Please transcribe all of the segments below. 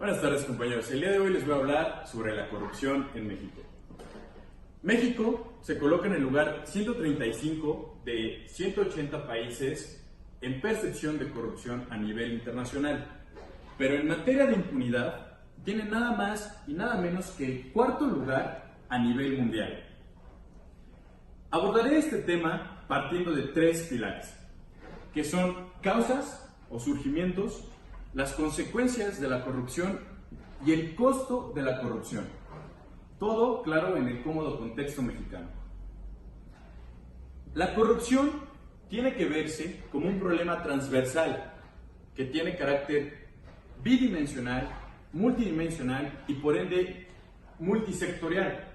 Buenas tardes, compañeros. El día de hoy les voy a hablar sobre la corrupción en México. México se coloca en el lugar 135 de 180 países en percepción de corrupción a nivel internacional, pero en materia de impunidad tiene nada más y nada menos que el cuarto lugar a nivel mundial. Abordaré este tema partiendo de tres pilares, que son causas o surgimientos, las consecuencias de la corrupción y el costo de la corrupción. Todo, claro, en el cómodo contexto mexicano. La corrupción tiene que verse como un problema transversal que tiene carácter bidimensional, multidimensional y por ende multisectorial.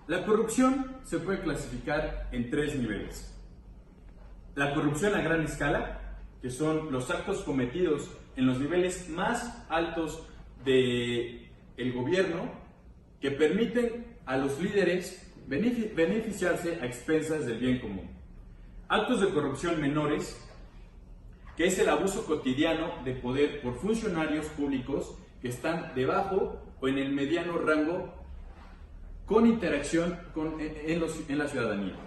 La corrupción se puede clasificar en tres niveles. La corrupción a gran escala, que son los actos cometidos en los niveles más altos del gobierno que permiten a los líderes beneficiarse a expensas del bien común. Actos de corrupción menores, que es el abuso cotidiano de poder por funcionarios públicos que están debajo o en el mediano rango con interacción en la ciudadanía.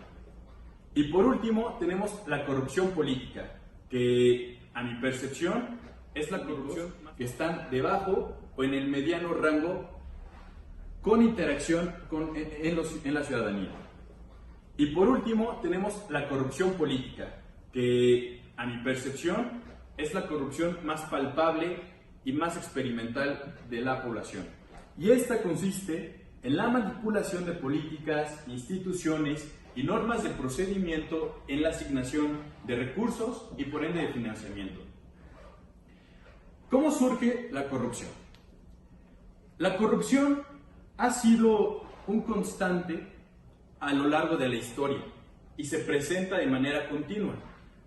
Y por último tenemos la corrupción política, que a mi percepción es la corrupción que están debajo o en el mediano rango con interacción en la ciudadanía. Y por último tenemos la corrupción política, que a mi percepción es la corrupción más palpable y más experimental de la población. Y esta consiste en la manipulación de políticas, instituciones y normas de procedimiento en la asignación de recursos y por ende de financiamiento. ¿Cómo surge la corrupción? La corrupción ha sido un constante a lo largo de la historia y se presenta de manera continua.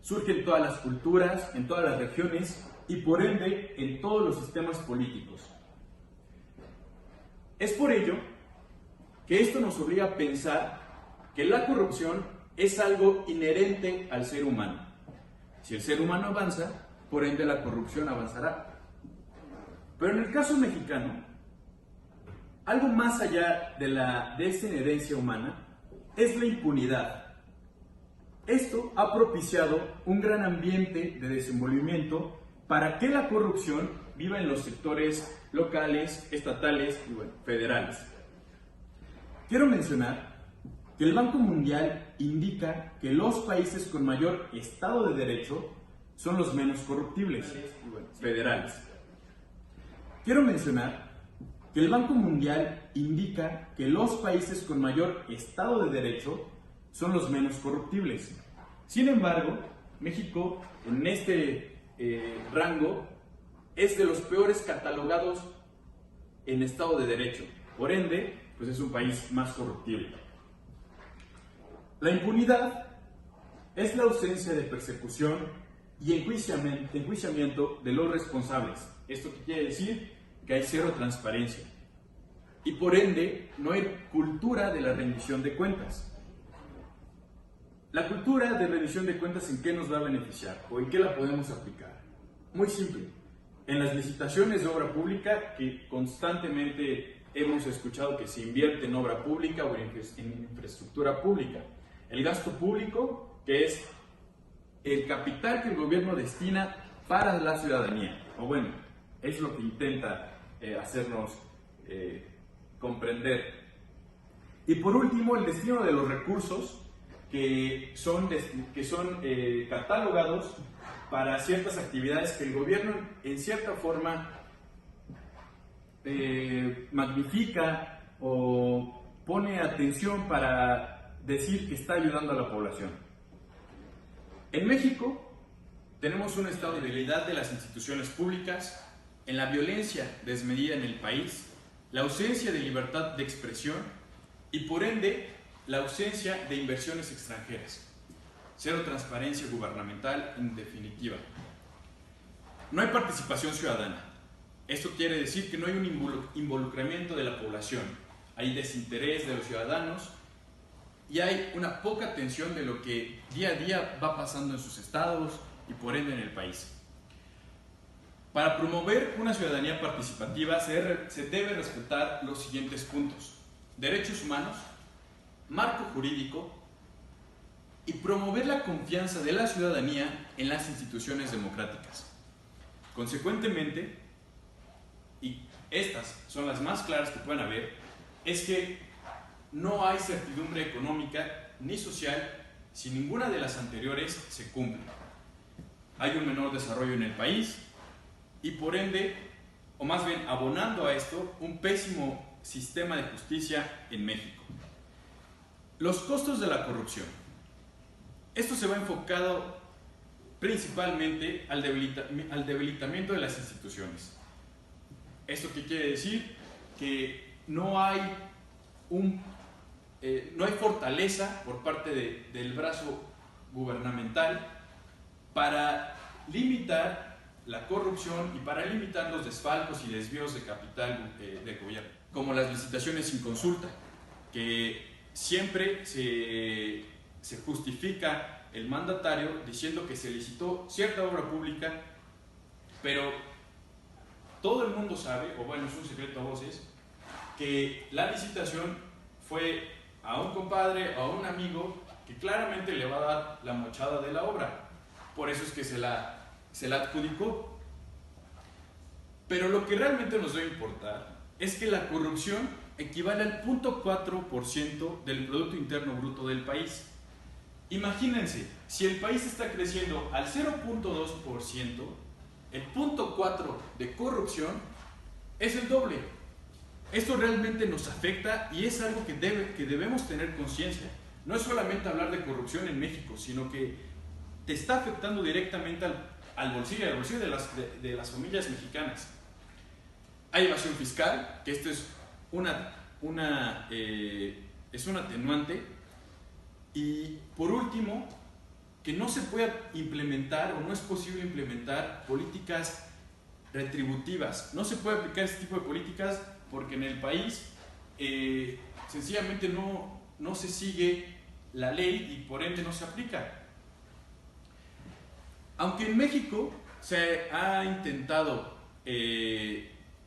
Surge en todas las culturas, en todas las regiones y por ende en todos los sistemas políticos. Es por ello que esto nos obliga a pensar que la corrupción es algo inherente al ser humano. Si el ser humano avanza, por ende la corrupción avanzará. Pero en el caso mexicano, algo más allá de esta inherencia humana es la impunidad. Esto ha propiciado un gran ambiente de desenvolvimiento para que la corrupción viva en los sectores locales, estatales y federales. Quiero mencionar que el Banco Mundial indica que los países con mayor Estado de Derecho son los menos corruptibles, federales. Quiero mencionar que el Banco Mundial indica que los países con mayor Estado de Derecho son los menos corruptibles. Sin embargo, México en este rango es de los peores catalogados en Estado de Derecho. Por ende, pues es un país más corruptible. La impunidad es la ausencia de persecución y enjuiciamiento de los responsables. ¿Esto qué quiere decir? Que hay cero transparencia. Y por ende, no hay cultura de la rendición de cuentas. La cultura de rendición de cuentas, ¿en qué nos va a beneficiar? ¿O en qué la podemos aplicar? Muy simple. En las licitaciones de obra pública, que constantemente hemos escuchado que se invierte en obra pública o en infraestructura pública. El gasto público, que es el capital que el gobierno destina para la ciudadanía. O bueno, es lo que intenta hacernos comprender. Y por último, el destino de los recursos que son catalogados para ciertas actividades que el gobierno en cierta forma magnifica o pone atención para decir que está ayudando a la población. En México tenemos un estado de debilidad de las instituciones públicas, en la violencia desmedida en el país, la ausencia de libertad de expresión y por ende la ausencia de inversiones extranjeras. Cero transparencia gubernamental en definitiva. No hay participación ciudadana. Esto quiere decir que no hay un involucramiento de la población. Hay desinterés de los ciudadanos y hay una poca atención de lo que día a día va pasando en sus estados y por ende en el país. Para promover una ciudadanía participativa se debe respetar los siguientes puntos: derechos humanos, marco jurídico y promover la confianza de la ciudadanía en las instituciones democráticas. Consecuentemente, y estas son las más claras que pueden haber, es que no hay certidumbre económica ni social si ninguna de las anteriores se cumple. Hay un menor desarrollo en el país y por ende, o más bien abonando a esto, un pésimo sistema de justicia en México. Los costos de la corrupción. Esto se va enfocado principalmente al debilitamiento de las instituciones. ¿Esto qué quiere decir? Que no hay fortaleza por parte del brazo gubernamental para limitar la corrupción y para limitar los desfalcos y desvíos de capital del gobierno, como las licitaciones sin consulta, que siempre se justifica el mandatario diciendo que se licitó cierta obra pública, pero todo el mundo sabe, o bueno, es un secreto a voces, que la licitación fue a un compadre o a un amigo que claramente le va a dar la mochada de la obra. Por eso es que se la adjudicó. Pero lo que realmente nos debe importar es que la corrupción equivale al 0.4% del Producto Interno Bruto del país. Imagínense, si el país está creciendo al 0.2%, el 0.4% de corrupción es el doble. Esto realmente nos afecta y es algo que debemos tener conciencia. No es solamente hablar de corrupción en México, sino que te está afectando directamente al bolsillo de las familias mexicanas. Hay evasión fiscal, que esto es un atenuante. Y por último, que no se pueda implementar o no es posible implementar políticas retributivas. No se puede aplicar este tipo de políticas porque en el país sencillamente no se sigue la ley y por ende no se aplica. Aunque en México se ha intentado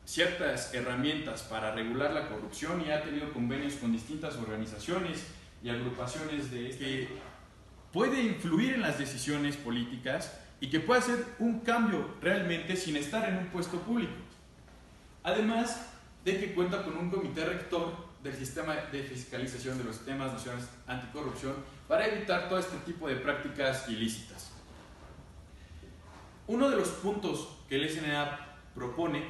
ciertas herramientas para regular la corrupción y ha tenido convenios con distintas organizaciones y agrupaciones que puede influir en las decisiones políticas y que puede hacer un cambio realmente sin estar en un puesto público. Además de que cuenta con un comité rector del sistema de fiscalización de los sistemas nacionales anticorrupción para evitar todo este tipo de prácticas ilícitas. Uno de los puntos que el SNA propone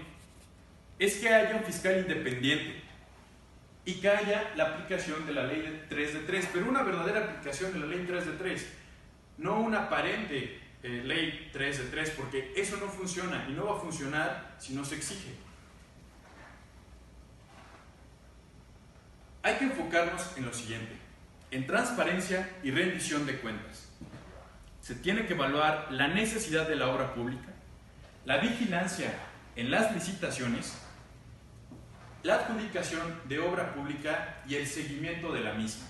es que haya un fiscal independiente y que haya la aplicación de la ley de 3 de 3, pero una verdadera aplicación de la ley 3 de 3, no una aparente ley 3 de 3, porque eso no funciona y no va a funcionar si no se exige. Hay que enfocarnos en lo siguiente: en transparencia y rendición de cuentas. Se tiene que evaluar la necesidad de la obra pública, la vigilancia en las licitaciones, la adjudicación de obra pública y el seguimiento de la misma.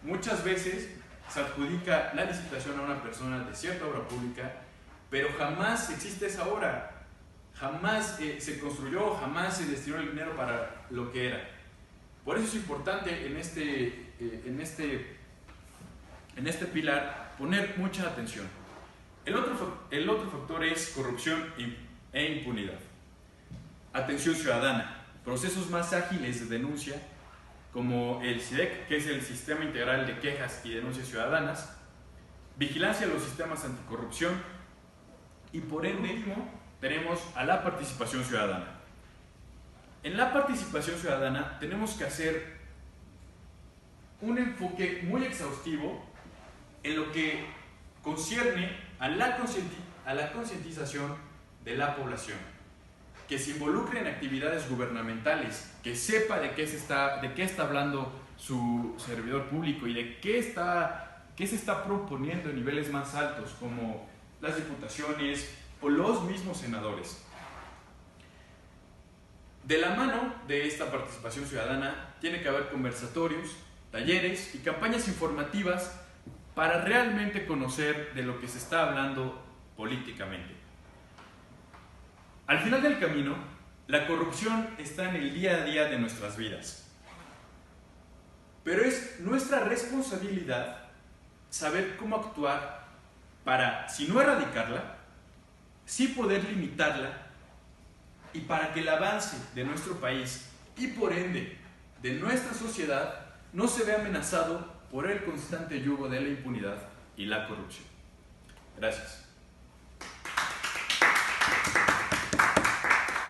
Muchas veces se adjudica la licitación a una persona de cierta obra pública, pero jamás existe esa obra, jamás se construyó, jamás se destinó el dinero para lo que era. Por eso es importante en este pilar poner mucha atención. El otro factor es corrupción e impunidad. Atención ciudadana. Procesos más ágiles de denuncia, como el SIDEC, que es el Sistema Integral de Quejas y Denuncias Ciudadanas, vigilancia de los sistemas anticorrupción y por ende tenemos a la participación ciudadana. En la participación ciudadana tenemos que hacer un enfoque muy exhaustivo en lo que concierne a la concientización de la población, que se involucre en actividades gubernamentales, que sepa de qué está hablando su servidor público y de qué se está proponiendo en niveles más altos, como las diputaciones o los mismos senadores. De la mano de esta participación ciudadana tiene que haber conversatorios, talleres y campañas informativas para realmente conocer de lo que se está hablando políticamente. Al final del camino, la corrupción está en el día a día de nuestras vidas. Pero es nuestra responsabilidad saber cómo actuar para, si no erradicarla, sí poder limitarla, y para que el avance de nuestro país y por ende de nuestra sociedad no se vea amenazado por el constante yugo de la impunidad y la corrupción. Gracias.